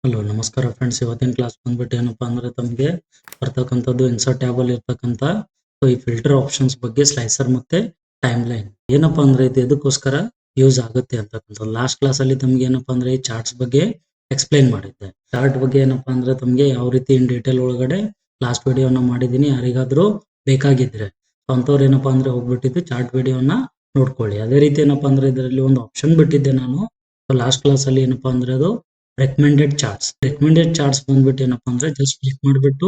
Hello ನಮಸ್ಕಾರ friends, ಇವತ್ತಿನ class ಬಂದ್ಬಿಟ್ಟು ಏನಪ್ಪಾ ಅಂದ್ರೆ ತಮಗೆ ಬರ್ತಕ್ಕಂಥದ್ದು ಇನ್ಸರ್ಟ್ ಟ್ಯಾಬ್ ಅಲ್ಲಿ ಇರ್ತಕ್ಕಂಥ ಈ ಫಿಲ್ಟರ್ ಆಪ್ಷನ್ಸ್ ಬಗ್ಗೆ, ಸ್ಲೈಸರ್ ಮತ್ತೆ ಟೈಮ್ ಲೈನ್ ಏನಪ್ಪಾ ಅಂದ್ರೆ ಇದು ಎದಕ್ಕೋಸ್ಕರ ಯೂಸ್ ಆಗುತ್ತೆ ಅಂತಕ್ಕಂಥದ್ದು. ಲಾಸ್ಟ್ ಕ್ಲಾಸ್ ಅಲ್ಲಿ ತಮ್ಗೆ ಏನಪ್ಪಾ ಅಂದ್ರೆ ಈ ಚಾರ್ಟ್ಸ್ ಬಗ್ಗೆ ಎಕ್ಸ್ಪ್ಲೈನ್ ಮಾಡಿದ್ದೆ. ಚಾರ್ಟ್ ಬಗ್ಗೆ ಏನಪ್ಪಾ ಅಂದ್ರೆ ತಮಗೆ ಯಾವ ರೀತಿ ಇನ್ ಡೀಟೇಲ್ ಒಳಗಡೆ ಲಾಸ್ಟ್ ವಿಡಿಯೋನ ಮಾಡಿದೀನಿ. ಯಾರಿಗಾದ್ರೂ ಬೇಕಾಗಿದ್ರೆ ಅಂತವ್ರು ಏನಪ್ಪಾ ಅಂದ್ರೆ ಹೋಗ್ಬಿಟ್ಟಿದ್ದು ಚಾರ್ಟ್ ವಿಡಿಯೋನ ನೋಡ್ಕೊಳ್ಳಿ. ಅದೇ ರೀತಿ ಏನಪ್ಪಾ ಅಂದ್ರೆ ಇದರಲ್ಲಿ ಒಂದು ಆಪ್ಷನ್ ಬಿಟ್ಟಿದ್ದೆ ನಾನು ಲಾಸ್ಟ್ ಕ್ಲಾಸ್ ಅಲ್ಲಿ. ಏನಪ್ಪಾ ಅಂದ್ರೆ ಅದು ರೆಕಮೆಂಡೆಡ್ ಚಾರ್ಟ್ಸ್ ಬಂದ್ಬಿಟ್ಟು ಏನಪ್ಪಾ ಅಂದ್ರೆ ಜಸ್ಟ್ ಕ್ಲಿಕ್ ಮಾಡಿಬಿಟ್ಟು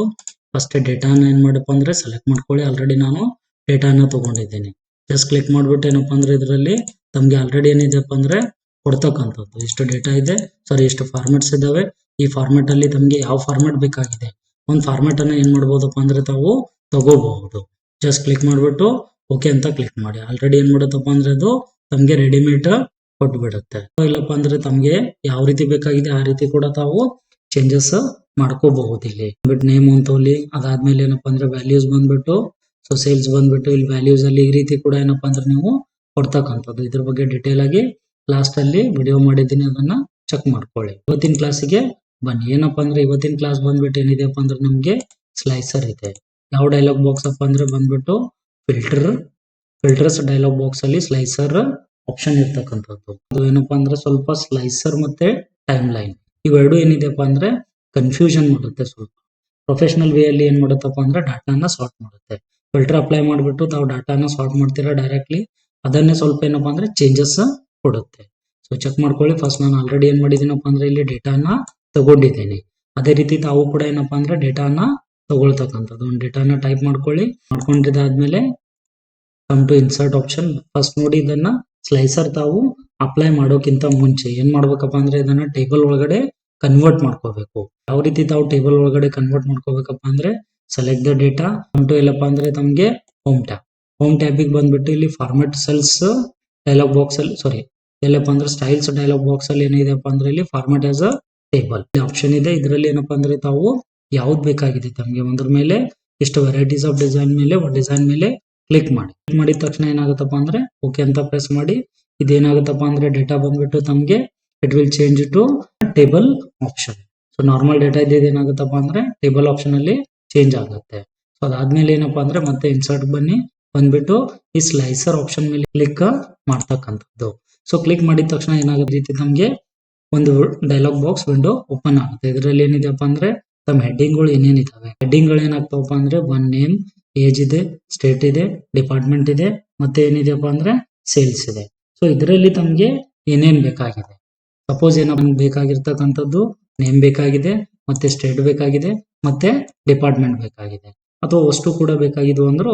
ಫಸ್ಟ್ ಡೇಟಾನ ಏನ್ ಮಾಡಪ್ಪ ಅಂದ್ರೆ ಸೆಲೆಕ್ಟ್ ಮಾಡ್ಕೊಳ್ಳಿ. ಆಲ್ರೆಡಿ ನಾನು ಡೇಟಾನ ತಗೊಂಡಿದ್ದೀನಿ. ಜಸ್ಟ್ ಕ್ಲಿಕ್ ಮಾಡ್ಬಿಟ್ಟು ಏನಪ್ಪಾ ಅಂದ್ರೆ ಇದರಲ್ಲಿ ತಮ್ಗೆ ಆಲ್ರೆಡಿ ಏನಿದೆಪ್ಪ ಅಂದ್ರೆ ಕೊಡ್ತಕ್ಕಂಥದ್ದು ಇಷ್ಟು ಡೇಟಾ ಇದೆ, ಸಾರಿ ಇಷ್ಟು ಫಾರ್ಮೆಟ್ಸ್ ಇದಾವೆ. ಈ ಫಾರ್ಮೆಟ್ ಅಲ್ಲಿ ತಮ್ಗೆ ಯಾವ ಫಾರ್ಮೆಟ್ ಬೇಕಾಗಿದೆ ಒಂದು ಫಾರ್ಮೆಟ್ ಅನ್ನ ಏನ್ ಮಾಡ್ಬೋದಪ್ಪ ಅಂದ್ರೆ ತಾವು ತಗೋಬಹುದು. ಜಸ್ಟ್ ಕ್ಲಿಕ್ ಮಾಡ್ಬಿಟ್ಟು ಓಕೆ ಅಂತ ಕ್ಲಿಕ್ ಮಾಡಿ. ಆಲ್ರೆಡಿ ಏನ್ ಮಾಡುತ್ತಪ್ಪ ಅಂದ್ರೆ ಅದು ತಮ್ಗೆ ರೆಡಿಮೇಡ್ ಕೊಟ್ಬಿಡುತ್ತೆ. ಇಲ್ಲಪ್ಪ ಅಂದ್ರೆ ತಮ್ಗೆ ಯಾವ ರೀತಿ ಬೇಕಾಗಿದೆ ಆ ರೀತಿ ಕೂಡ ತಾವು ಚೇಂಜಸ್ ಮಾಡ್ಕೋಬಹುದು. ಇಲ್ಲಿ ಬಟ್ ನೇಮ್ ಅಂತಲ್ಲಿ ಅದಾದ್ಮೇಲೆ ಏನಪ್ಪಾ ಅಂದ್ರೆ ವ್ಯಾಲ್ಯೂಸ್ ಬಂದ್ಬಿಟ್ಟು ಸೇಲ್ಸ್ ಬಂದ್ಬಿಟ್ಟು ಇಲ್ಲಿ ವ್ಯಾಲ್ಯೂಸ್ ಅಲ್ಲಿ ಈ ರೀತಿ ಕೂಡ ಏನಪ್ಪಾ ಅಂದ್ರೆ ನೀವು ಕೊಡ್ತಕ್ಕಂಥದ್ದು. ಇದ್ರ ಬಗ್ಗೆ ಡೀಟೇಲ್ ಆಗಿ ಲಾಸ್ಟ್ ಅಲ್ಲಿ ವಿಡಿಯೋ ಮಾಡಿದ್ದೀನಿ, ಅದನ್ನ ಚೆಕ್ ಮಾಡ್ಕೊಳ್ಳಿ. ಇವತ್ತಿನ ಕ್ಲಾಸಿಗೆ ಬನ್ನಿ. ಏನಪ್ಪಾ ಅಂದ್ರೆ ಇವತ್ತಿನ ಕ್ಲಾಸ್ ಬಂದ್ಬಿಟ್ಟು ಏನಿದೆಪ್ಪ ಅಂದ್ರೆ ನಮ್ಗೆ ಸ್ಲೈಸರ್ ಇದೆ. ಯಾವ ಡೈಲಾಗ್ ಬಾಕ್ಸ್ ಅಪ್ಪ ಅಂದ್ರೆ ಬಂದ್ಬಿಟ್ಟು ಫಿಲ್ಟರ್ಸ್ ಡೈಲಾಗ್ ಬಾಕ್ಸ್ ಅಲ್ಲಿ ಸ್ಲೈಸರ್ ಆಪ್ಷನ್ ಇರ್ತಕ್ಕಂಥದ್ದು. ಅದು ಏನಪ್ಪಾ ಅಂದ್ರೆ ಸ್ವಲ್ಪ ಸ್ಲೈಸರ್ ಮತ್ತೆ ಟೈಮ್ ಲೈನ್ ಇವೆರಡು ಏನಿದೆಪ್ಪ ಅಂದ್ರೆ ಕನ್ಫ್ಯೂಷನ್ ಮಾಡುತ್ತೆ. ಸ್ವಲ್ಪ ಪ್ರೊಫೆಷನಲ್ ವೇ ಅಲ್ಲಿ ಏನ್ ಮಾಡುತ್ತಪ್ಪ ಅಂದ್ರೆ ಡಾಟಾನ ಸಾರ್ಟ್ ಮಾಡುತ್ತೆ. ಫಿಲ್ಟರ್ ಅಪ್ಲೈ ಮಾಡ್ಬಿಟ್ಟು ತಾವು ಡಾಟಾನ ಸಾರ್ಟ್ ಮಾಡ್ತೀರಾ ಡೈರೆಕ್ಟ್ಲಿ, ಅದನ್ನೇ ಸ್ವಲ್ಪ ಏನಪ್ಪಾ ಅಂದ್ರೆ ಚೇಂಜಸ್ ಕೊಡುತ್ತೆ. ಸೊ ಚೆಕ್ ಮಾಡ್ಕೊಳ್ಳಿ. ಫಸ್ಟ್ ನಾನು ಆಲ್ರೆಡಿ ಏನ್ ಮಾಡಿದೀನಪ್ಪ ಅಂದ್ರೆ ಇಲ್ಲಿ ಡೇಟಾನ ತಗೊಂಡಿದ್ದೀನಿ. ಅದೇ ರೀತಿ ತಾವು ಕೂಡ ಏನಪ್ಪಾ ಅಂದ್ರೆ ಡೇಟಾನ ತಗೊಳ್ತಕ್ಕಂಥದ್ದು. ಒಂದು ಡೇಟಾನ ಟೈಪ್ ಮಾಡ್ಕೊಳ್ಳಿ. ಮಾಡ್ಕೊಂಡಿದ್ದಾದ್ಮೇಲೆ come to insert option. First ನೋಡಿ ಇದನ್ನ ಸ್ಲೈಸರ್ ತಾವು ಅಪ್ಲೈ ಮಾಡೋಕ್ಕಿಂತ ಮುಂಚೆ ಏನ್ ಮಾಡ್ಬೇಕಪ್ಪ ಅಂದ್ರೆ ಇದನ್ನ ಟೇಬಲ್ ಒಳಗಡೆ ಕನ್ವರ್ಟ್ ಮಾಡ್ಕೋಬೇಕು. ಯಾವ ರೀತಿ ತಾವು ಟೇಬಲ್ ಒಳಗಡೆ ಕನ್ವರ್ಟ್ ಮಾಡ್ಕೋಬೇಕಪ್ಪ ಅಂದ್ರೆ select the data, come to ಎಲ್ಲಪ್ಪ ಅಂದ್ರೆ ತಮ್ಗೆ ಹೋಮ್ ಟ್ಯಾಬಿಗೆ ಬಂದ್ಬಿಟ್ಟು ಇಲ್ಲಿ ಫಾರ್ಮೆಟ್ ಸೆಲ್ಸ್ ಡೈಲಾಗ್ ಬಾಕ್ಸ್ ಅಲ್ಲಿ, ಸಾರಿ ಎಲ್ಲಪ್ಪ ಅಂದ್ರೆ ಸ್ಟೈಲ್ಸ್ ಡೈಲಾಗ್ ಬಾಕ್ಸ್ ಅಲ್ಲಿ ಏನಿದೆಪ್ಪ ಅಂದ್ರೆ ಇಲ್ಲಿ format as a table option ಇದೆ. ಇದರಲ್ಲಿ ಏನಪ್ಪಾ ಅಂದ್ರೆ ತಾವು ಯಾವ್ದು ಬೇಕಾಗಿದೆ ತಮ್ಗೆ ಒಂದ್ರ ಮೇಲೆ ಇಷ್ಟು ವೆರೈಟೀಸ್ ಆಫ್ ಡಿಸೈನ್ ಮೇಲೆ ಒಂದು ಡಿಸೈನ್ ಮೇಲೆ ಕ್ಲಿಕ್ ಮಾಡಿದ ತಕ್ಷಣ ಏನಾಗುತ್ತಪ್ಪ ಅಂದ್ರೆ ಓಕೆ ಅಂತ ಪ್ರೆಸ್ ಮಾಡಿ. ಇದೇನಾಗುತ್ತಪ್ಪ ಅಂದ್ರೆ ಡೇಟಾ ಬಂದ್ಬಿಟ್ಟು ತಮ್ಗೆ it will change to table option. So normal data ಏನಾಗುತ್ತಪ್ಪ ಅಂದ್ರೆ ಟೇಬಲ್ ಆಪ್ಷನ್ ಅಲ್ಲಿ ಚೇಂಜ್ ಆಗುತ್ತೆ. ಸೊ ಅದಾದ್ಮೇಲೆ ಏನಪ್ಪಾ ಅಂದ್ರೆ ಮತ್ತೆ ಇನ್ಸರ್ಟ್ ಬಂದ್ಬಿಟ್ಟು ಈ ಸ್ಲೈಸರ್ ಆಪ್ಷನ್ ಮೇಲೆ ಕ್ಲಿಕ್ ಮಾಡ್ತಕ್ಕಂಥದ್ದು. ಸೊ ಕ್ಲಿಕ್ ಮಾಡಿದ ತಕ್ಷಣ ಏನಾಗುತ್ತೆ ರೀತಿ ನಮ್ಗೆ ಒಂದು ಡೈಲಾಗ್ ಬಾಕ್ಸ್ ವಿಂಡೋ ಓಪನ್ ಆಗುತ್ತೆ. ಇದರಲ್ಲಿ ಏನಿದೆಪ್ಪ ಅಂದ್ರೆ ತಮ್ಮ ಹೆಡ್ಡಿಂಗ್ಗಳು ಏನೇನಿದಾವೆ, ಹೆಡ್ಡಿಂಗ್ಗಳು ಏನಾಗ್ತಾವಪ್ಪ ಅಂದ್ರೆ ಒನ್ ನೇಮ್, ಏಜ್ ಇದೆ, ಸ್ಟೇಟ್ ಇದೆ, ಡಿಪಾರ್ಟ್ಮೆಂಟ್ ಇದೆ, ಮತ್ತೆ ಏನಿದೆಪ್ಪ ಅಂದ್ರೆ ಸೇಲ್ಸ್ ಇದೆ. ಸೊ ಇದರಲ್ಲಿ ತಮ್ಗೆ ಏನೇನ್ ಬೇಕಾಗಿದೆ, ಸಪೋಸ್ ಏನಪ್ಪ ಬೇಕಾಗಿರ್ತಕ್ಕಂಥದ್ದು ನೇಮ್ ಬೇಕಾಗಿದೆ, ಮತ್ತೆ ಸ್ಟೇಟ್ ಬೇಕಾಗಿದೆ, ಮತ್ತೆ ಡಿಪಾರ್ಟ್ಮೆಂಟ್ ಬೇಕಾಗಿದೆ, ಅಥವಾ ಅಷ್ಟು ಕೂಡ ಬೇಕಾಗಿದ್ವು ಅಂದ್ರೆ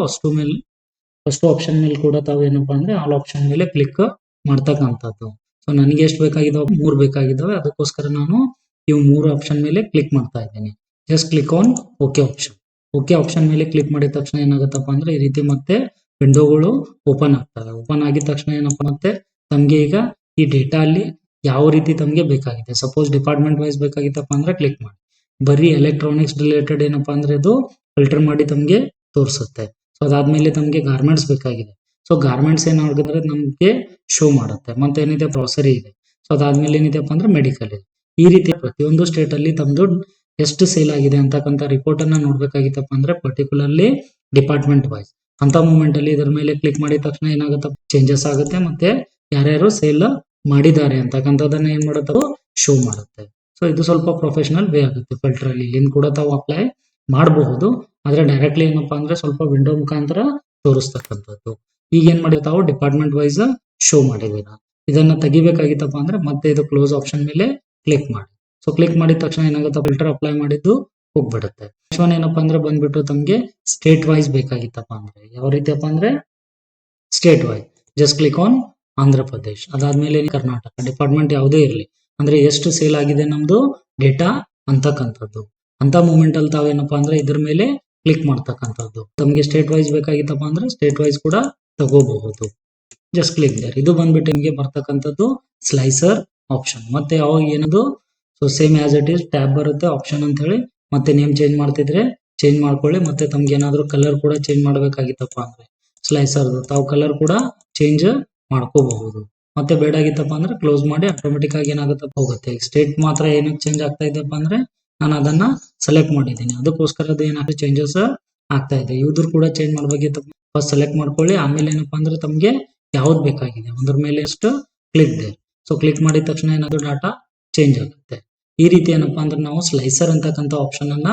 ಅಷ್ಟು ಆಪ್ಷನ್ ಮೇಲೆ ಕೂಡ ತಾವು ಏನಪ್ಪಾ ಅಂದ್ರೆ ಆಲ್ ಆಪ್ಷನ್ ಮೇಲೆ ಕ್ಲಿಕ್ ಮಾಡ್ತಕ್ಕಂಥದ್ದು. ಸೊ ನನಗೆ ಎಷ್ಟು ಬೇಕಾಗಿದಾವೆ, 3 ಬೇಕಾಗಿದ್ದಾವೆ. ಅದಕ್ಕೋಸ್ಕರ ನಾನು ಇವು 3 ಆಪ್ಷನ್ ಮೇಲೆ ಕ್ಲಿಕ್ ಮಾಡ್ತಾ ಇದ್ದೀನಿ. Just click on okay option ಮೇಲೆ ಕ್ಲಿಕ್ ಮಾಡಿದ ತಕ್ಷಣ ಏನಾಗುತ್ತಪ್ಪ ಅಂದ್ರೆ ಈ ರೀತಿ ಮತ್ತೆ ವಿಂಡೋಗಳು ಓಪನ್ ಆಗ್ತವೆ. ಓಪನ್ ಆಗಿದ ತಕ್ಷಣ ಏನಪ್ಪಾ ಮತ್ತೆ ತಮ್ಗೆ ಈಗ ಈ ಡೇಟಾ ಅಲ್ಲಿ ಯಾವ ರೀತಿ ತಮ್ಗೆ ಬೇಕಾಗಿದೆ, ಸಪೋಸ್ ಡಿಪಾರ್ಟ್ಮೆಂಟ್ ವೈಸ್ ಬೇಕಾಗಿತ್ತಪ್ಪ ಅಂದ್ರೆ ಕ್ಲಿಕ್ ಮಾಡಿ. ಬರೀ ಎಲೆಕ್ಟ್ರಾನಿಕ್ಸ್ ರಿಲೇಟೆಡ್ ಏನಪ್ಪಾ ಅಂದ್ರೆ ಇದು ಫಿಲ್ಟರ್ ಮಾಡಿ ತಮ್ಗೆ ತೋರಿಸುತ್ತೆ. ಸೊ ಅದಾದ್ಮೇಲೆ ತಮ್ಗೆ ಗಾರ್ಮೆಂಟ್ಸ್ ಬೇಕಾಗಿದೆ. ಸೊ ಗಾರ್ಮೆಂಟ್ಸ್ ಏನಾಗುತ್ತೆ ನಮ್ಗೆ ಶೋ ಮಾಡುತ್ತೆ. ಮತ್ತೆ ಏನಿದೆ ಗ್ರೋಸರಿ ಇದೆ. ಸೊ ಅದಾದ್ಮೇಲೆ ಏನಿದೆಪ್ಪ ಅಂದ್ರೆ ಮೆಡಿಕಲ್ ಇದೆ. ಈ ರೀತಿ ಪ್ರತಿಯೊಂದು ಸ್ಟೇಟ್ ಅಲ್ಲಿ ತಮ್ದು ಎಷ್ಟು ಸೇಲ್ ಆಗಿದೆ ಅಂತಕ್ಕಂಥ ರಿಪೋರ್ಟ್ ಅನ್ನ ನೋಡ್ಬೇಕಾಗಿತ್ತಪ್ಪ ಅಂದ್ರೆ ಪರ್ಟಿಕ್ಯುಲರ್ಲಿ ಡಿಪಾರ್ಟ್ಮೆಂಟ್ ವೈಸ್ ಅಂತ ಮೂಮೆಂಟ್ ಅಲ್ಲಿ ಇದರ ಮೇಲೆ ಕ್ಲಿಕ್ ಮಾಡಿದ ತಕ್ಷಣ ಏನಾಗುತ್ತೆ ಚೇಂಜಸ್ ಆಗುತ್ತೆ. ಮತ್ತೆ ಯಾರ್ಯಾರು ಸೇಲ್ ಮಾಡಿದ್ದಾರೆ ಅಂತಕ್ಕಂಥದ್ದನ್ನ ಏನ್ ಮಾಡುತ್ತೆ ಶೋ ಮಾಡುತ್ತೆ. ಸೊ ಇದು ಸ್ವಲ್ಪ ಪ್ರೊಫೆಷನಲ್ ವೇ ಆಗುತ್ತೆ. ಫಿಲ್ಟರ್ ಅಲ್ಲಿ ಇಲ್ಲಿಂದ ಕೂಡ ತಾವು ಅಪ್ಲೈ ಮಾಡಬಹುದು, ಆದ್ರೆ ಡೈರೆಕ್ಟ್ಲಿ ಏನಪ್ಪಾ ಅಂದ್ರೆ ಸ್ವಲ್ಪ ವಿಂಡೋ ಮುಖಾಂತರ ತೋರಿಸ್ತಕ್ಕಂಥದ್ದು. ಈಗ ಏನ್ ಮಾಡಿ ತಾವು ಡಿಪಾರ್ಟ್ಮೆಂಟ್ ವೈಸ್ ಶೋ ಮಾಡಿದೀರಾ. ಇದನ್ನ ತೆಗಿಬೇಕಾಗಿತ್ತಪ್ಪ ಅಂದ್ರೆ ಮತ್ತೆ ಇದು ಕ್ಲೋಸ್ ಆಪ್ಷನ್ ಮೇಲೆ ಕ್ಲಿಕ್ ಮಾಡಿ. ಸೊ ಕ್ಲಿಕ್ ಮಾಡಿದ ತಕ್ಷಣ ಏನಾಗುತ್ತೆ ಫಿಲ್ಟರ್ ಅಪ್ಲೈ ಮಾಡಿದ್ದು ಹೋಗ್ಬಿಡುತ್ತೆ. ಏನಪ್ಪಾ ಅಂದ್ರೆ ಬಂದ್ಬಿಟ್ಟು ತಮ್ಗೆ ಸ್ಟೇಟ್ ವೈಸ್ ಬೇಕಾಗಿತ್ತಪ್ಪ ಅಂದ್ರೆ ಯಾವ ರೀತಿಯಪ್ಪ ಅಂದ್ರೆ state wise just click on Andhra Pradesh. ಅದಾದ್ಮೇಲೆ ಕರ್ನಾಟಕ ಡಿಪಾರ್ಟ್ಮೆಂಟ್ ಯಾವುದೇ ಇರಲಿ, ಅಂದ್ರೆ ಎಷ್ಟು ಸೇಲ್ ಆಗಿದೆ ನಮ್ದು ಡೇಟಾ ಅಂತಕ್ಕಂಥದ್ದು. ಅಂತ ಮೂಮೆಂಟ್ ಅಲ್ಲಿ ತಾವೇನಪ್ಪಾ ಅಂದ್ರೆ ಇದ್ರ ಮೇಲೆ ಕ್ಲಿಕ್ ಮಾಡ್ತಕ್ಕಂಥದ್ದು. ತಮ್ಗೆ ಸ್ಟೇಟ್ ವೈಸ್ ಬೇಕಾಗಿತ್ತಪ್ಪ ಅಂದ್ರೆ ಸ್ಟೇಟ್ ವೈಸ್ ಕೂಡ ತಗೋಬಹುದು. Just click there. ಇದು ಬಂದ್ಬಿಟ್ಟು ನಿಮಗೆ ಬರ್ತಕ್ಕಂಥದ್ದು ಸ್ಲೈಸರ್ ಆಪ್ಷನ್. ಮತ್ತೆ ಯಾವಾಗ ಏನದು so same as it is tab ಬರುತ್ತೆ ಆಪ್ಷನ್ ಅಂತ ಹೇಳಿ. ಮತ್ತೆ ನೇಮ್ ಚೇಂಜ್ ಮಾಡ್ತಿದ್ರೆ ಚೇಂಜ್ ಮಾಡ್ಕೊಳ್ಳಿ. ಮತ್ತೆ ತಮ್ಗೆ ಏನಾದ್ರು ಕಲರ್ ಕೂಡ ಚೇಂಜ್ ಮಾಡ್ಬೇಕಾಗಿತ್ತಪ್ಪ ಅಂದ್ರೆ ಸ್ಲೈಸರ್ ತಾವು ಕಲರ್ ಕೂಡ ಚೇಂಜ್ ಮಾಡ್ಕೋಬಹುದು. ಮತ್ತೆ ಬೇಡ ಆಗಿತ್ತಪ್ಪ ಅಂದ್ರೆ ಕ್ಲೋಸ್ ಮಾಡಿ ಆಟೋಮೆಟಿಕ್ ಆಗಿ ಏನಾಗುತ್ತಪ್ಪ ಹೋಗುತ್ತೆ. ಸ್ಟೇಟ್ ಮಾತ್ರ ಏನಕ್ಕೆ ಚೇಂಜ್ ಆಗ್ತಾ ಇದೆಯಪ್ಪ ಅಂದ್ರೆ ನಾನು ಅದನ್ನ ಸೆಲೆಕ್ಟ್ ಮಾಡಿದ್ದೀನಿ, ಅದಕ್ಕೋಸ್ಕರ ಅದು ಏನಾಗುತ್ತೆ ಚೇಂಜಸ್ ಆಗ್ತಾ ಇದೆ. ಇವ್ರು ಕೂಡ ಚೇಂಜ್ ಮಾಡ್ಬೇಕಿತ್ತು, ಫಸ್ಟ್ ಸೆಲೆಕ್ಟ್ ಮಾಡ್ಕೊಳ್ಳಿ. ಆಮೇಲೆ ಏನಪ್ಪಾ ಅಂದ್ರೆ ತಮಗೆ ಯಾವ್ದು ಬೇಕಾಗಿದೆ ಅದ್ರ ಮೇಲೆ ಎಷ್ಟು ಕ್ಲಿಕ್ ಇದೆ. ಸೊ ಕ್ಲಿಕ್ ಮಾಡಿದ ತಕ್ಷಣ ಏನಾದ್ರು ಡಾಟಾ ಚೇಂಜ್ ಆಗುತ್ತೆ. ಈ ರೀತಿ ಏನಪ್ಪಾ ಅಂದ್ರೆ ನಾವು ಸ್ಲೈಸರ್ ಅಂತಕ್ಕಂಥ ಆಪ್ಷನ್ ಅನ್ನ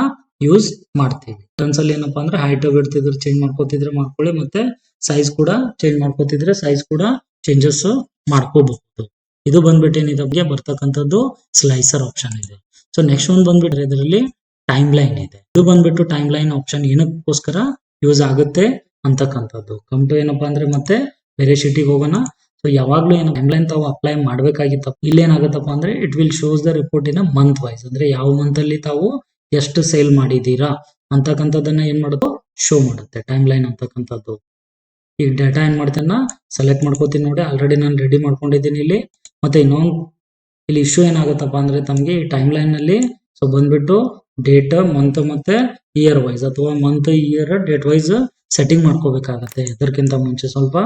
ಯೂಸ್ ಮಾಡ್ತೀವಿ. ಒಂದ್ಸಲ ಏನಪ್ಪಾ ಅಂದ್ರೆ ಹೈಟ್ ವಿಡ್ತ್ ಇದ್ರೆ ಚೇಂಜ್ ಮಾಡ್ಕೋತಿದ್ರೆ ಮಾಡ್ಕೊಳ್ಳಿ, ಮತ್ತೆ ಸೈಜ್ ಕೂಡ ಚೇಂಜ್ ಮಾಡ್ಕೋತಿದ್ರೆ ಸೈಜ್ ಕೂಡ ಚೇಂಜಸ್ ಮಾಡ್ಕೋಬಹುದು. ಇದು ಬಂದ್ಬಿಟ್ಟು ಏನಿದೆ ಬರ್ತಕ್ಕಂಥದ್ದು ಸ್ಲೈಸರ್ ಆಪ್ಷನ್ ಇದೆ. ಸೊ ನೆಕ್ಸ್ಟ್ ಒಂದು ಬಂದ್ಬಿಟ್ರೆ ಇದರಲ್ಲಿ ಟೈಮ್ ಲೈನ್ ಇದೆ. ಇದು ಬಂದ್ಬಿಟ್ಟು ಟೈಮ್ ಲೈನ್ ಆಪ್ಷನ್ ಏನಕ್ಕೋಸ್ಕರ ಯೂಸ್ ಆಗುತ್ತೆ ಅಂತಕ್ಕಂಥದ್ದು. ಕಂಟು ಏನಪ್ಪಾ ಅಂದ್ರೆ ಮತ್ತೆ ಬೇರೆ ಶೀಟಿಗೆ ಹೋಗೋಣ. ಸೊ ಯಾವಾಗ್ಲೂ ಏನು ಟೈಮ್ ಲೈನ್ ತಾವು ಅಪ್ಲೈ ಮಾಡ್ಬೇಕಾಗಿತ್ತಪ್ಪ, ಇಲ್ಲಿ ಏನಾಗುತ್ತಪ್ಪ ಅಂದ್ರೆ it will shows the report in month wise, ಅಂದ್ರೆ ಯಾವ ಮಂತ್ ಅಲ್ಲಿ ತಾವು ಎಷ್ಟು ಸೇಲ್ ಮಾಡಿದೀರಾ ಅಂತಕ್ಕಂಥದ್ದನ್ನ ಏನ್ ಮಾಡೋದು ಶೋ ಮಾಡುತ್ತೆ ಟೈಮ್ ಲೈನ್ ಅಂತಕ್ಕಂಥದ್ದು. ಈಗ ಡೇಟಾ ಏನ್ ಮಾಡ್ತೇನೆ ಸೆಲೆಕ್ಟ್ ಮಾಡ್ಕೋತೀನಿ ನೋಡಿ, ಆಲ್ರೆಡಿ ನಾನು ರೆಡಿ ಮಾಡ್ಕೊಂಡಿದ್ದೀನಿ ಇಲ್ಲಿ. ಮತ್ತೆ ಇನ್ನೊಂದು ಇಲ್ಲಿ ಇಶ್ಯೂ ಏನಾಗುತ್ತಪ್ಪ ಅಂದ್ರೆ ತಮಗೆ ಈ ಟೈಮ್ ಲೈನ್ ನಲ್ಲಿ ಸೊ ಬಂದ್ಬಿಟ್ಟು ಡೇಟ್ ಮಂತ್ ಮತ್ತೆ ಇಯರ್ ವೈಸ್ ಅಥವಾ month year date wise setting ಮಾಡ್ಕೋಬೇಕಾಗತ್ತೆ. ಇದಕ್ಕಿಂತ ಮುಂಚೆ ಸ್ವಲ್ಪ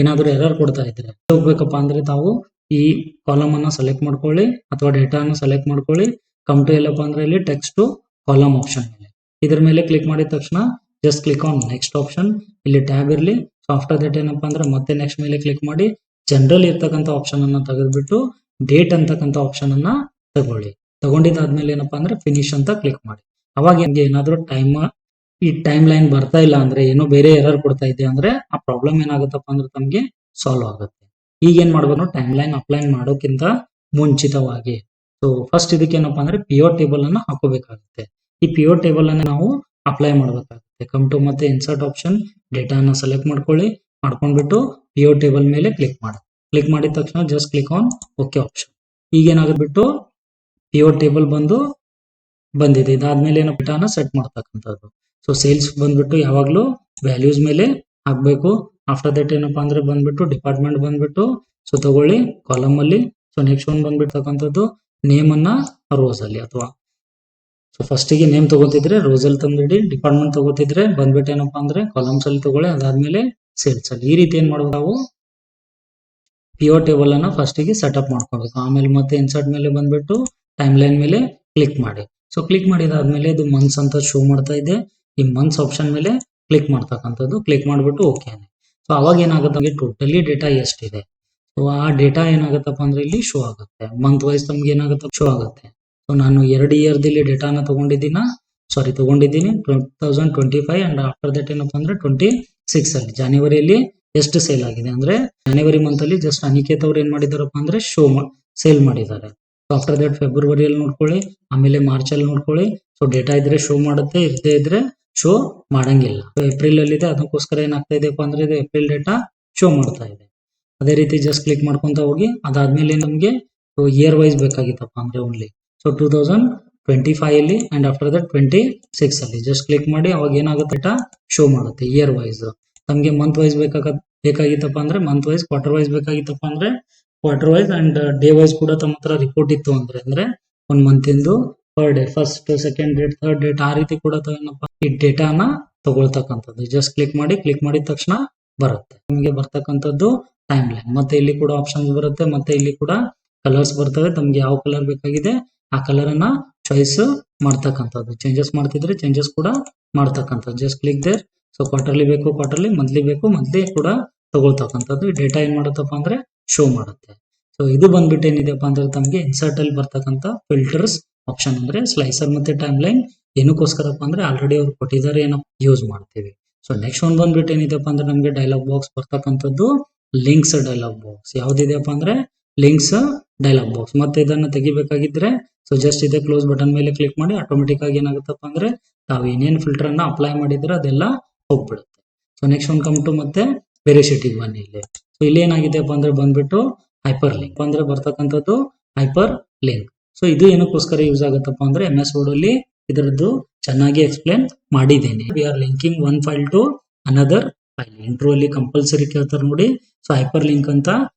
ಏನಾದ್ರು ಎರರ್ ಕೊಡ್ತಾ ಇದ್ರೆ ಹೋಗ್ಬೇಕಪ್ಪ ಅಂದ್ರೆ ತಾವು ಈ ಕಾಲಮ್ ಅನ್ನ ಸೆಲೆಕ್ಟ್ ಮಾಡ್ಕೊಳ್ಳಿ ಅಥವಾ ಡೇಟಾನ ಸೆಲೆಕ್ಟ್ ಮಾಡ್ಕೊಳ್ಳಿ. ಕಮ್ ಟು ಎಲ್ಲಪ್ಪ ಅಂದ್ರೆ ಇಲ್ಲಿ ಟೆಕ್ಸ್ಟ್ ಟು ಕಾಲಮ್ ಆಪ್ಷನ್ ಮೇಲೆ ಇದ್ರ ಮೇಲೆ ಕ್ಲಿಕ್ ಮಾಡಿದ ತಕ್ಷಣ just click on next option, ಇಲ್ಲಿ ಟ್ಯಾಬ್ ಇರಲಿ. ಸೊ ಆಫ್ಟರ್ ದಟ್ ಏನಪ್ಪಾ ಅಂದ್ರೆ ಮತ್ತೆ ನೆಕ್ಸ್ಟ್ ಮೇಲೆ ಕ್ಲಿಕ್ ಮಾಡಿ ಜನರಲ್ ಇರ್ತಕ್ಕಂಥ ಆಪ್ಷನ್ ಅನ್ನ ತೆಗೆದ್ಬಿಟ್ಟು ಡೇಟ್ ಅಂತಕ್ಕಂಥ ಆಪ್ಷನ್ ಅನ್ನ ತಗೊಳ್ಳಿ. ತಗೊಂಡಿದ್ದಾದ್ಮೇಲೆ ಏನಪ್ಪಾ ಅಂದ್ರೆ ಫಿನಿಶ್ ಅಂತ ಕ್ಲಿಕ್ ಮಾಡಿ. ಅವಾಗ ನಿಮ್ಗೆ ಏನಾದ್ರು ಈ ಟೈಮ್ ಲೈನ್ ಬರ್ತಾ ಇಲ್ಲ ಅಂದ್ರೆ ಏನೋ ಬೇರೆ ಎರರ್ ಕೊಡ್ತಾ ಇದೆ ಅಂದ್ರೆ ಆ ಪ್ರಾಬ್ಲಮ್ ಏನಾಗುತ್ತಪ್ಪ ಅಂದ್ರೆ ತಮಗೆ ಸಾಲ್ವ್ ಆಗುತ್ತೆ. ಈಗ ಏನ್ ಮಾಡ್ಬೇಕು ಟೈಮ್ ಲೈನ್ ಅಪ್ಲೈ ಮಾಡೋಕ್ಕಿಂತ ಮುಂಚಿತವಾಗಿ ಸೊ ಫಸ್ಟ್ ಇದಕ್ಕೆ ಏನಪ್ಪಾ ಅಂದ್ರೆ ಪಿಒ ಟೇಬಲ್ ಅನ್ನ ಹಾಕೋಬೇಕಾಗುತ್ತೆ. ಈ ಪಿಒ ಟೇಬಲ್ ಅನ್ನ ನಾವು ಅಪ್ಲೈ ಮಾಡಬೇಕಾಗುತ್ತೆ. ಕಮ್ ಟು ಮತ್ತೆ ಇನ್ಸರ್ಟ್ ಆಪ್ಷನ್, ಡೇಟಾನ ಸೆಲೆಕ್ಟ್ ಮಾಡ್ಕೊಳ್ಳಿ, ಮಾಡ್ಕೊಂಡ್ಬಿಟ್ಟು ಪಿಒ ಟೇಬಲ್ ಮೇಲೆ ಕ್ಲಿಕ್ ಮಾಡಿ. ಕ್ಲಿಕ್ ಮಾಡಿದ ತಕ್ಷಣ just click on okay option. ಈಗ ಏನಾಗ್ಬಿಟ್ಟು ಪಿಒ ಟೇಬಲ್ ಬಂದಿದೆ. ಇದಾದ್ಮೇಲೆ ಏನೋ ಡೇಟಾನ ಸೆಟ್ ಮಾಡ್ತಕ್ಕಂಥದ್ದು. ಸೊ ಸೇಲ್ಸ್ ಬಂದ್ಬಿಟ್ಟು ಯಾವಾಗ್ಲೂ ವ್ಯಾಲ್ಯೂಸ್ ಮೇಲೆ ಹಾಕ್ಬೇಕು. ಆಫ್ಟರ್ ದಟ್ ಏನಪ್ಪಾ ಅಂದ್ರೆ ಬಂದ್ಬಿಟ್ಟು ಡಿಪಾರ್ಟ್ಮೆಂಟ್ ಬಂದ್ಬಿಟ್ಟು ಸೊ ತಗೊಳ್ಳಿ ಕಾಲಮ್ ಅಲ್ಲಿ. ಸೊ ನೆಕ್ಸ್ಟ್ ಒನ್ ಬಂದ್ಬಿಡ್ತಕ್ಕಂಥದ್ದು ನೇಮ್ ಅನ್ನ ರೋಸ್ ಅಲ್ಲಿ ಅಥವಾ ಸೊ ಫಸ್ಟಿಗೆ ನೇಮ್ ತಗೋತಿದ್ರೆ ರೋಸ್ ಅಲ್ಲಿ ತಂದಿಡಿ, ಡಿಪಾರ್ಟ್ಮೆಂಟ್ ತಗೋತಿದ್ರೆ ಬಂದ್ಬಿಟ್ಟು ಏನಪ್ಪಾ ಅಂದ್ರೆ ಕಾಲಮ್ಸ್ ಅಲ್ಲಿ ತಗೊಳ್ಳಿ, ಅದಾದ್ಮೇಲೆ ಸೇಲ್ಸ್ ಅಲ್ಲಿ. ಈ ರೀತಿ ಏನ್ ಮಾಡ್ಬೇಕು ನಾವು ಪಿಒ ಟೇಬಲ್ ಅನ್ನ ಫಸ್ಟಿಗೆ ಸೆಟಪ್ ಮಾಡ್ಕೋಬೇಕು. ಆಮೇಲೆ ಮತ್ತೆ ಇನ್ಸರ್ಟ್ ಮೇಲೆ ಬಂದ್ಬಿಟ್ಟು ಟೈಮ್ ಲೈನ್ ಮೇಲೆ ಕ್ಲಿಕ್ ಮಾಡಿ. ಸೊ ಕ್ಲಿಕ್ ಮಾಡಿದಾದ್ಮೇಲೆ ಇದು ಮಂತ್ಸ್ ಅಂತ ಶೋ ಮಾಡ್ತಾ ಇದೆ. ಈ ಮಂತ್ಸ್ ಆಪ್ಷನ್ ಮೇಲೆ ಕ್ಲಿಕ್ ಮಾಡ್ತಕ್ಕಂಥದ್ದು, ಕ್ಲಿಕ್ ಮಾಡ್ಬಿಟ್ಟು ಓಕೆ. ಸೊ ಅವಾಗ ಏನಾಗುತ್ತೆ ಟೋಟಲಿ ಡೇಟಾ ಎಷ್ಟಿದೆ ಸೊ ಆ ಡೇಟಾ ಏನಾಗುತ್ತಪ್ಪ ಅಂದ್ರೆ ಇಲ್ಲಿ ಶೋ ಆಗುತ್ತೆ. ಮಂತ್ ವೈಸ್ ತಮ್ಗೆ ಏನಾಗುತ್ತೆ ಶೋ ಆಗುತ್ತೆ. ಸೊ ನಾನು 2 ಇಯರ್ದಲ್ಲಿ ಡೇಟಾನ ತಗೊಂಡಿದ್ದೀನಿ 2025 ಅಂಡ್ ಆಫ್ಟರ್ ದಟ್ ಏನಪ್ಪಾ ಅಂದ್ರೆ 26 ಅಲ್ಲಿ ಜಾನ್ವರಿಯಲ್ಲಿ ಎಷ್ಟು ಸೇಲ್ ಆಗಿದೆ ಅಂದ್ರೆ ಜನವರಿ ಮಂತ್ ಅಲ್ಲಿ ಜಸ್ಟ್ ಅನಿಕೇತ್ ಅವ್ರು ಏನ್ ಮಾಡಿದಾರಪ್ಪ ಅಂದ್ರೆ ಸೇಲ್ ಮಾಡಿದ್ದಾರೆ. ಆಫ್ಟರ್ ದಟ್ ಫೆಬ್ರವರಿಯಲ್ಲಿ ನೋಡ್ಕೊಳ್ಳಿ, ಆಮೇಲೆ ಮಾರ್ಚ್ ಅಲ್ಲಿ ನೋಡ್ಕೊಳ್ಳಿ. ಸೊ ಡೇಟಾ ಇದ್ರೆ ಶೋ ಮಾಡುತ್ತೆ, ಇರದೇ ಇದ್ರೆ ಶೋ ಮಾಡಂಗಿಲ್ಲ. ಏಪ್ರಿಲ್ ಅಲ್ಲಿ ಇದೆ, ಅದಕ್ಕೋಸ್ಕರ ಏನಾಗ್ತಾ ಇದೆಯಪ್ಪ ಅಂದ್ರೆ ಇದು ಏಪ್ರಿಲ್ ಡೇಟಾ ಶೋ ಮಾಡ್ತಾ ಇದೆ. ಅದೇ ರೀತಿ ಜಸ್ಟ್ ಕ್ಲಿಕ್ ಮಾಡ್ಕೊಂತ ಹೋಗಿ. ಅದಾದ್ಮೇಲೆ ನಮ್ಗೆ ಇಯರ್ ವೈಸ್ ಬೇಕಾಗಿತ್ತಪ್ಪ ಅಂದ್ರೆ ಓನ್ಲಿ ಸೊ 2025 ಅಲ್ಲಿ ಅಂಡ್ ಆಫ್ಟರ್ ದಟ್ 26 ಅಲ್ಲಿ ಜಸ್ಟ್ ಕ್ಲಿಕ್ ಮಾಡಿ. ಅವಾಗ ಏನಾಗುತ್ತೆ ಡೇಟಾ ಶೋ ಮಾಡುತ್ತೆ ಇಯರ್ ವೈಸ್. ನಮ್ಗೆ ಮಂತ್ ವೈಸ್ ಬೇಕಾಗಿತ್ತಪ್ಪ ಅಂದ್ರೆ ಮಂತ್ ವೈಸ್, ಕ್ವಾರ್ಟರ್ ವೈಸ್ ಬೇಕಾಗಿತ್ತಪ್ಪ ಅಂದ್ರೆ quarter wise and day wise ಕೂಡ ತಮ್ಮ ಹತ್ರ ರಿಪೋರ್ಟ್ ಇತ್ತು ಅಂದ್ರೆ ಒಂದ್ ಮಂತ್ ಇಂದು per day first second date third date ಆ ರೀತಿ ಕೂಡ ಈ ಡೇಟಾನ ತಗೊಳ್ತಕ್ಕಂಥದ್ದು. ಜಸ್ಟ್ ಕ್ಲಿಕ್ ಮಾಡಿದ ತಕ್ಷಣ ಬರುತ್ತೆ ನಿಮಗೆ ಬರ್ತಕ್ಕಂಥದ್ದು ಟೈಮ್ ಲೈನ್. ಮತ್ತೆ ಇಲ್ಲಿ ಕೂಡ ಆಪ್ಷನ್ಸ್ ಬರುತ್ತೆ, ಮತ್ತೆ ಇಲ್ಲಿ ಕೂಡ ಕಲರ್ಸ್ ಬರ್ತವೆ. ತಮ್ಗೆ ಯಾವ ಕಲರ್ ಬೇಕಾಗಿದೆ ಆ ಕಲರ್ ಅನ್ನ ಚಾಯ್ಸ್ ಮಾಡ್ತಕ್ಕಂಥದ್ದು. ಚೇಂಜಸ್ ಮಾಡ್ತಿದ್ರೆ ಚೇಂಜಸ್ ಕೂಡ ಮಾಡ್ತಕ್ಕಂಥದ್ದು. Just click there. So quarterly ಬೇಕು ಕ್ವಾರ್ಟರ್ಲಿ, ಮಂತ್ಲಿ ಬೇಕು ಮಂತ್ಲಿ ಕೂಡ ತಗೊಳ್ತಕ್ಕಂಥದ್ದು. ಈ ಡೇಟಾ ಏನ್ ಮಾಡುತ್ತಪ್ಪ ಅಂದ್ರೆ ಶೋ ಮಾಡುತ್ತೆ. ಸೊ ಇದು ಬಂದ್ಬಿಟ್ಟು ಏನಿದೆಪ್ಪ ಅಂದ್ರೆ ತಮಗೆ ಇನ್ಸರ್ಟ್ ಅಲ್ಲಿ ಬರ್ತಕ್ಕಂಥ ಫಿಲ್ಟರ್ಸ್ ಆಪ್ಷನ್ ಅಂದ್ರೆ ಸ್ಲೈಸರ್ ಮತ್ತೆ ಟೈಮ್ ಲೈನ್ ಏನಕ್ಕೋಸ್ಕರಪ್ಪ ಅಂದ್ರೆ ಆಲ್ರೆಡಿ ಅವ್ರು ಕೊಟ್ಟಿದ್ದಾರೆ ಏನೋ ಯೂಸ್ ಮಾಡ್ತೀವಿ. ಸೊ ನೆಕ್ಸ್ಟ್ ಒಂದ್ ಬಂದ್ಬಿಟ್ಟು ಏನಿದೆಪ್ಪ ಅಂದ್ರೆ ನಮಗೆ ಡೈಲಾಗ್ ಬಾಕ್ಸ್ ಬರ್ತಕ್ಕಂಥದ್ದು ಲಿಂಕ್ಸ್ ಡೈಲಾಗ್ ಬಾಕ್ಸ್. ಯಾವ್ದಿದೆಯಪ್ಪ ಅಂದ್ರೆ ಲಿಂಕ್ಸ್ ಡೈಲಾಗ್ ಬಾಕ್ಸ್. ಮತ್ತೆ ಇದನ್ನ ತೆಗಿಬೇಕಾಗಿದ್ರೆ ಸೊ ಜಸ್ಟ್ ಇದೆ ಕ್ಲೋಸ್ ಬಟನ್ ಮೇಲೆ ಕ್ಲಿಕ್ ಮಾಡಿ. ಆಟೋಮೆಟಿಕ್ ಆಗಿ ಏನಾಗುತ್ತಪ್ಪ ಅಂದ್ರೆ ತಾವು ಏನೇನು ಫಿಲ್ಟರ್ ಅನ್ನ ಅಪ್ಲೈ ಮಾಡಿದ್ರೆ ಅದೆಲ್ಲ ಹೋಗ್ಬಿಡುತ್ತೆ. ಸೊ ನೆಕ್ಸ್ಟ್ ಒಂದು ಕಮ್ ಟು ಮತ್ತೆ ಬೇರೆ ಶೀಟಿಗೆ ಬನ್ನಿ. ಇಲ್ಲಿ ಸೊ ಇಲ್ಲಿ ಏನಾಗಿದೆಯಪ್ಪ ಅಂದ್ರೆ ಬಂದ್ಬಿಟ್ಟು ಹೈಪರ್ ಲಿಂಕ್ ಅಂದ್ರೆ ಬರ್ತಕ್ಕಂಥದ್ದು ಹೈಪರ್ ಲಿಂಕ್. ಸೊ ಇದು ಏನಕ್ಕೋಸ್ಕರ ಯೂಸ್ ಆಗುತ್ತಪ್ಪ ಅಂದ್ರೆ MS Word ಅಲ್ಲಿ ಇದರದ್ದು ಚೆನ್ನಾಗಿ ಎಕ್ಸ್ಪ್ಲೇನ್ ಮಾಡಿದ್ದೇನೆ. We are linking one file to another file. Intro ಅಲ್ಲಿ ಕಂಪಲ್ಸರಿ ಕೇಳ್ತಾರೆ ನೋಡಿ. ಸೊ ಹೈಪರ್ ಲಿಂಕ್ ಅಂತ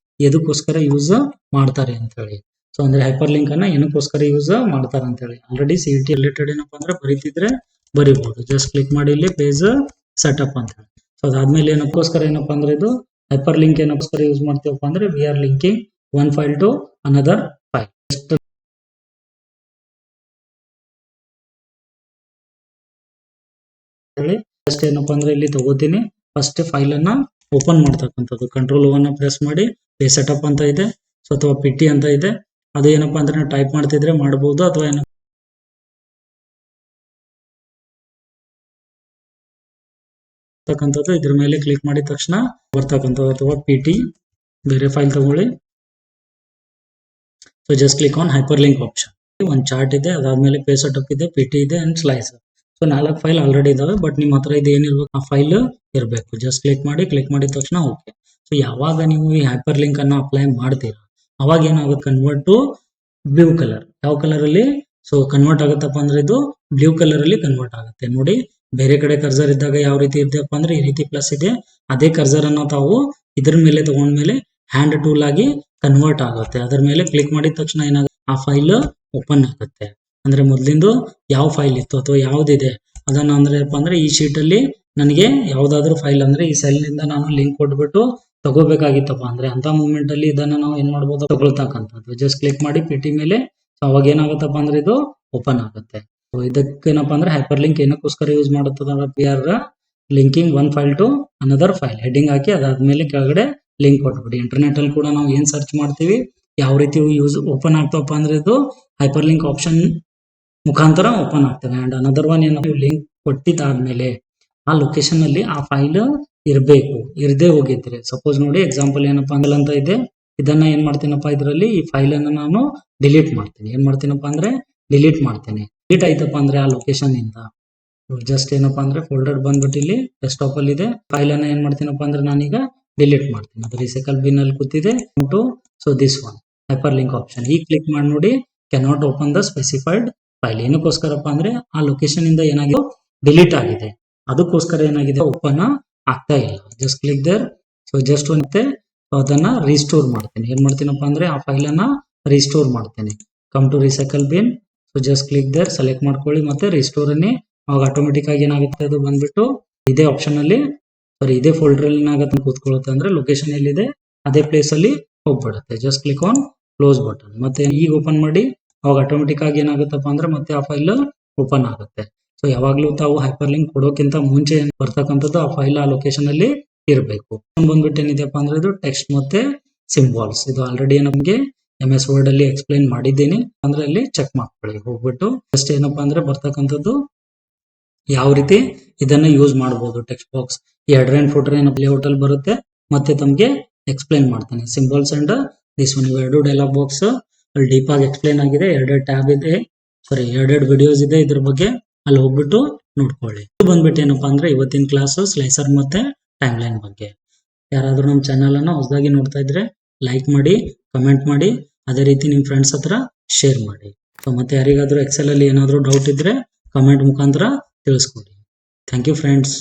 ಎದಕ್ಕೋಸ್ಕರ ಯೂಸ್ ಮಾಡ್ತಾರೆ ಅಂತ ಹೇಳಿ. ಸೊ ಅಂದ್ರೆ ಹೈಪರ್ ಲಿಂಕ್ ಅನ್ನ ಏನಕ್ಕೋಸ್ಕರ ಯೂಸ್ ಮಾಡ್ತಾರೆ ಅಂತ ಹೇಳಿ ಆಲ್ರೆಡಿ CET ರಿಲೇಟೆಡ್ ಏನಪ್ಪಾ ಅಂದ್ರೆ ಬರೀತಿದ್ರೆ ಬರೀಬಹುದು. ಜಸ್ಟ್ ಕ್ಲಿಕ್ ಮಾಡಿ ಇಲ್ಲಿ ಪೇಜ್ ಸೆಟಪ್ ಅಂತ ಹೇಳಿ. ಸೊ ಅದಾದ್ಮೇಲೆ ಏನಕ್ಕೋಸ್ಕರ ಏನಪ್ಪಾ ಅಂದ್ರೆ ಇದು ಹೈಪರ್ ಲಿಂಕ್ ಏನಕ್ಕೋಸ್ಕರ ಯೂಸ್ ಮಾಡ್ತೀವಪ್ಪ ಅಂದ್ರೆ we are linking one file to another file. First ಏನಪ್ಪಾ ಅಂದ್ರೆ ಇಲ್ಲಿ ತಗೋತೀನಿ, ಫಸ್ಟ್ ಫೈಲ್ ಅನ್ನ ಓಪನ್ ಮಾಡ್ತಕ್ಕಂಥದ್ದು ಕಂಟ್ರೋಲ್ ಓವನ್ ಪ್ರೆಸ್ ಮಾಡಿ ಪೇಜ್ ಸೆಟಪ್ ಅಂತ ಇದೆ, ಸೊ ಅಥವಾ ಪಿಟಿ ಅಂತ ಇದೆ. ಅದು ಏನಪ್ಪಾ ಅಂದ್ರೆ ನಾವು ಟೈಪ್ ಮಾಡ್ತಿದ್ರೆ ಮಾಡಬಹುದು, ಅಥವಾ ಏನೋ ಇದ್ರ ಮೇಲೆ ಕ್ಲಿಕ್ ಮಾಡಿದ ತಕ್ಷಣ ಬರ್ತಕ್ಕಂಥದ್ದು, ಅಥವಾ ಪಿಟಿ ಬೇರೆ ಫೈಲ್ ತಗೊಳ್ಳಿ. So just click on hyper link option. ಒಂದು ಚಾರ್ಟ್ ಇದೆ, ಅದಾದ್ಮೇಲೆ ಪೇಜ್ ಸೆಟಪ್ ಇದೆ, ಪಿಟಿ ಇದೆ and slice. So 4 file already ಇದಾವೆ, ಬಟ್ ನಿಮ್ಮ ಹತ್ರ ಇದು ಏನಿರ್ಬೇಕು ಆ ಫೈಲ್ ಇರಬೇಕು. ಜಸ್ಟ್ ಕ್ಲಿಕ್ ಮಾಡಿದ ತಕ್ಷಣ ಓಕೆ. ಸೊ ಯಾವಾಗ ನೀವು ಈ ಹೈಪರ್ ಲಿಂಕ್ ಅನ್ನು ಅಪ್ಲೈ ಮಾಡ್ತೀರಾ ಅವಾಗ ಏನಾಗುತ್ತೆ, ಕನ್ವರ್ಟ್ ಟು ಬ್ಲೂ ಕಲರ್. ಯಾವ ಕಲರ್ ಅಲ್ಲಿ ಸೊ ಕನ್ವರ್ಟ್ ಆಗುತ್ತಪ್ಪ ಅಂದ್ರೆ ಇದು ಬ್ಲೂ ಕಲರ್ ಅಲ್ಲಿ ಕನ್ವರ್ಟ್ ಆಗುತ್ತೆ. ನೋಡಿ, ಬೇರೆ ಕಡೆ ಕರ್ಸರ್ ಇದ್ದಾಗ ಯಾವ ರೀತಿ ಇದೆಯಪ್ಪ ಅಂದ್ರೆ ಈ ರೀತಿ ಪ್ಲಸ್ ಇದೆ, ಅದೇ ಕರ್ಸರ್ ಅನ್ನು ತಾವು ಇದ್ರ ಮೇಲೆ ತಗೊಂಡ್ಮೇಲೆ ಹ್ಯಾಂಡ್ ಟೂಲ್ ಆಗಿ ಕನ್ವರ್ಟ್ ಆಗುತ್ತೆ. ಅದರ ಮೇಲೆ ಕ್ಲಿಕ್ ಮಾಡಿದ ತಕ್ಷಣ ಏನಾಗುತ್ತೆ, ಆ ಫೈಲ್ ಓಪನ್ ಆಗುತ್ತೆ. ಅಂದ್ರೆ ಮೊದಲಿಂದು ಯಾವ ಫೈಲ್ ಇತ್ತು ಅಥವಾ ಯಾವ್ದಿದೆ ಅದನ್ನ ಅಂದ್ರೆ ಈ ಶೀಟ್ ಅಲ್ಲಿ ನನಗೆ ಯಾವ್ದಾದ್ರು ಫೈಲ್ ಅಂದ್ರೆ ಈ ಸೆಲ್ ನಿಂದ ನಾನು ಲಿಂಕ್ ಕೊಟ್ಬಿಟ್ಟು ತಗೋಬೇಕಾಗಿತ್ತಪ್ಪ ಅಂದ್ರೆ ಅಂತ ಮೂಮೆಂಟ್ ಅಲ್ಲಿ ಇದನ್ನ ನಾವು ಏನ್ ಮಾಡ್ಬೋದು, ತಗೊಳ್ತಕ್ಕಂಥದ್ದು. ಜಸ್ಟ್ ಕ್ಲಿಕ್ ಮಾಡಿ ಪಿಟಿ ಮೇಲೆ, ಅವಾಗ ಏನಾಗುತ್ತಪ್ಪ ಅಂದ್ರೆ ಇದು ಓಪನ್ ಆಗುತ್ತೆ. ಇದಕ್ಕೇನಪ್ಪ ಅಂದ್ರೆ ಹೈಪರ್ ಲಿಂಕ್ ಏನಕ್ಕೋಸ್ಕರ ಯೂಸ್ ಮಾಡುತ್ತದೆ, we are linking one file to another file. Heading ಹಾಕಿ ಅದಾದ್ಮೇಲೆ ಕೆಳಗಡೆ ಲಿಂಕ್ ಕೊಟ್ಬಿಡಿ. ಇಂಟರ್ನೆಟ್ ಅಲ್ಲಿ ಕೂಡ ನಾವು ಏನ್ ಸರ್ಚ್ ಮಾಡ್ತೀವಿ ಯಾವ ರೀತಿ ಯೂಸ್ ಓಪನ್ ಆಗ್ತವಪ್ಪ ಅಂದ್ರೆ ಇದು ಹೈಪರ್ ಲಿಂಕ್ ಆಪ್ಷನ್ ಮುಖಾಂತರ ಓಪನ್ ಆಗ್ತವೆ. ಅಂಡ್ ಅನದರ್ ಒನ್ ಏನು, ಲಿಂಕ್ ಕೊಟ್ಟಿದ್ದಾದ್ಮೇಲೆ ಆ ಲೊಕೇಶನ್ ಅಲ್ಲಿ ಆ ಫೈಲ್ ಇರಬೇಕು. ಇರದೇ ಹೋಗಿದ್ರೆ ಸಪೋಸ್ ನೋಡಿ ಎಕ್ಸಾಂಪಲ್ ಏನಪ್ಪಾ ಅಂತ ಇದೆ, ಇದನ್ನ ಏನ್ ಮಾಡ್ತೀನಪ್ಪ, ಇದರಲ್ಲಿ ಈ ಫೈಲ್ ಅನ್ನ ನಾನು ಡಿಲೀಟ್ ಮಾಡ್ತೀನಿ. ಏನ್ ಮಾಡ್ತೀನಪ್ಪ ಅಂದ್ರೆ ಡಿಲೀಟ್ ಮಾಡ್ತೀನಿ. ಡಿಲೀಟ್ ಆಯ್ತಪ್ಪ ಅಂದ್ರೆ ಆ ಲೊಕೇಶನ್ ಇಂದ ಜಸ್ಟ್ ಏನಪ್ಪಾ ಅಂದ್ರೆ ಫೋಲ್ಡರ್ ಬಂದ್ಬಿಟ್ಟು ಇಲ್ಲಿ ಡೆಸ್ಕ್ಟಾಪ್ ಅಲ್ಲಿ ಇದೆ, ಫೈಲ್ ಅನ್ನ ಏನ್ ಮಾಡ್ತೀನಪ್ಪ ಅಂದ್ರೆ ನಾನೀಗ ಡಿಲೀಟ್ ಮಾಡ್ತೀನಿ. ಅದು ರಿಸೈಕಲ್ ಬಿನ್ ಅಲ್ಲಿ ಕೂತಿದೆ. So this one hyper link option ಈಗ ಕ್ಲಿಕ್ ಮಾಡಿ ನೋಡಿ, can not open the specified file. ಏನಕ್ಕೋಸ್ಕರಪ್ಪ ಅಂದ್ರೆ ಆ ಲೊಕೇಶನ್ ಇಂದ ಏನಾಗಿದೆ, ಡಿಲೀಟ್ ಆಗಿದೆ. ಅದಕ್ಕೋಸ್ಕರ ಏನಾಗಿದೆ, ಓಪನ್ ಆಗ್ತಾ ಇಲ್ಲ. Just click there. So just ಮತ್ತೆ ಅದನ್ನ ರೀಸ್ಟೋರ್ ಮಾಡ್ತೀನಿ. ಏನ್ ಮಾಡ್ತೀನಪ್ಪ ಅಂದ್ರೆ ಆ ಫೈಲ್ ಅನ್ನ ರೀಸ್ಟೋರ್ ಮಾಡ್ತೀನಿ. Come to recycle bin. So just click there, select ಮಾಡ್ಕೊಳ್ಳಿ ಮತ್ತೆ ರೀಸ್ಟೋರ್ ಅನ್ನಿ. ಅವಾಗ ಆಟೋಮೆಟಿಕ್ ಆಗಿ ಏನಾಗುತ್ತೆ, ಅದು ಬಂದ್ಬಿಟ್ಟು ಇದೇ ಆಪ್ಷನ್ ಅಲ್ಲಿ ಇದೇ ಫೋಲ್ಡರ್ ಅಲ್ಲಿ ಏನಾಗುತ್ತೆ ಕೂತ್ಕೊಳ್ಳುತ್ತೆ. ಅಂದ್ರೆ ಲೊಕೇಶನ್ ಎಲ್ಲಿದೆ ಅದೇ ಪ್ಲೇಸ್ ಅಲ್ಲಿ ಹೋಗ್ಬಿಡುತ್ತೆ. Just click on close button. ಮತ್ತೆ ಈಗ ಓಪನ್ ಮಾಡಿ, ಅವಾಗ ಆಟೋಮೆಟಿಕ್ ಆಗಿ ಏನಾಗುತ್ತಪ್ಪ ಅಂದ್ರೆ ಮತ್ತೆ ಆ ಫೈಲ್ ಓಪನ್ ಆಗುತ್ತೆ. ಸೊ ಯಾವಾಗ್ಲೂ ತಾವು ಹೈಪರ್ ಲಿಂಕ್ ಕೊಡೋಕ್ಕಿಂತ ಮುಂಚೆ ಬರ್ತಕ್ಕಂಥದ್ದು ಆ ಫೈಲ್ ಆ ಲೊಕೇಶನ್ ಅಲ್ಲಿ ಇರಬೇಕು. ಬಂದ್ಬಿಟ್ಟು ಏನಿದೆಪ್ಪ ಅಂದ್ರೆ ಇದು ಟೆಕ್ಸ್ಟ್ ಮತ್ತೆ ಸಿಂಬಾಲ್ಸ್. ಇದು ಆಲ್ರೆಡಿ ನಮಗೆ MS ವರ್ಡ್ ಅಲ್ಲಿ ಎಕ್ಸ್ಪ್ಲೈನ್ ಮಾಡಿದ್ದೀನಿ. ಅಂದ್ರೆ ಅಲ್ಲಿ ಚೆಕ್ ಮಾಡ್ಕೊಳ್ಳಿ ಹೋಗ್ಬಿಟ್ಟು. ಜಸ್ಟ್ ಏನಪ್ಪಾ ಅಂದ್ರೆ ಬರ್ತಕ್ಕಂಥದ್ದು ಯಾವ ರೀತಿ ಇದನ್ನ ಯೂಸ್ ಮಾಡಬಹುದು. Text box header and footer layout ಅಲ್ಲಿ ಬರುತ್ತೆ, ಮತ್ತೆ ತಮಗೆ ಎಕ್ಸ್ಪ್ಲೈನ್ ಮಾಡ್ತಾನೆ. ಸಿಂಬಲ್ಸ್ ಅಂಡ್ ದಿಸ್ ಒನ್ ಎರಡು ಡೈಲಾಗ್ ಬಾಕ್ಸ್ ಅಲ್ಲಿ ಡೀಪ್ ಆಗಿ ಎಕ್ಸ್ಪ್ಲೈನ್ ಆಗಿದೆ. ಎರಡೆರಡು ಟ್ಯಾಬ್ ಇದೆ, ಎರಡೆರಡು ವಿಡಿಯೋಸ್ ಇದೆ ಇದ್ರ ಬಗ್ಗೆ, ಅಲ್ಲಿ ಹೋಗ್ಬಿಟ್ಟು ನೋಡ್ಕೊಳ್ಳಿ. ಬಂದ್ಬಿಟ್ಟು ಏನಪ್ಪಾ ಅಂದ್ರೆ ಇವತ್ತಿನ ಕ್ಲಾಸ್ ಸ್ಲೈಸರ್ ಮತ್ತೆ ಟೈಮ್ ಲೈನ್ ಬಗ್ಗೆ. ಯಾರಾದ್ರೂ ನಮ್ಮ ಚಾನಲ್ ಅನ್ನ ಹೊಸದಾಗಿ ನೋಡ್ತಾ ಇದ್ರೆ ಲೈಕ್ ಮಾಡಿ, ಕಮೆಂಟ್ ಮಾಡಿ, ಅದೇ ರೀತಿ ನಿಮ್ ಫ್ರೆಂಡ್ಸ್ ಹತ್ರ ಶೇರ್ ಮಾಡಿ. ಸೊ ಮತ್ತೆ ಯಾರಿಗಾದ್ರೂ ಎಕ್ಸೆಲ್ ಅಲ್ಲಿ ಏನಾದ್ರೂ ಡೌಟ್ ಇದ್ರೆ ಕಮೆಂಟ್ ಮುಖಾಂತರ ತಿಳಿಸ್ಕೊಡಿ. Thank you friends.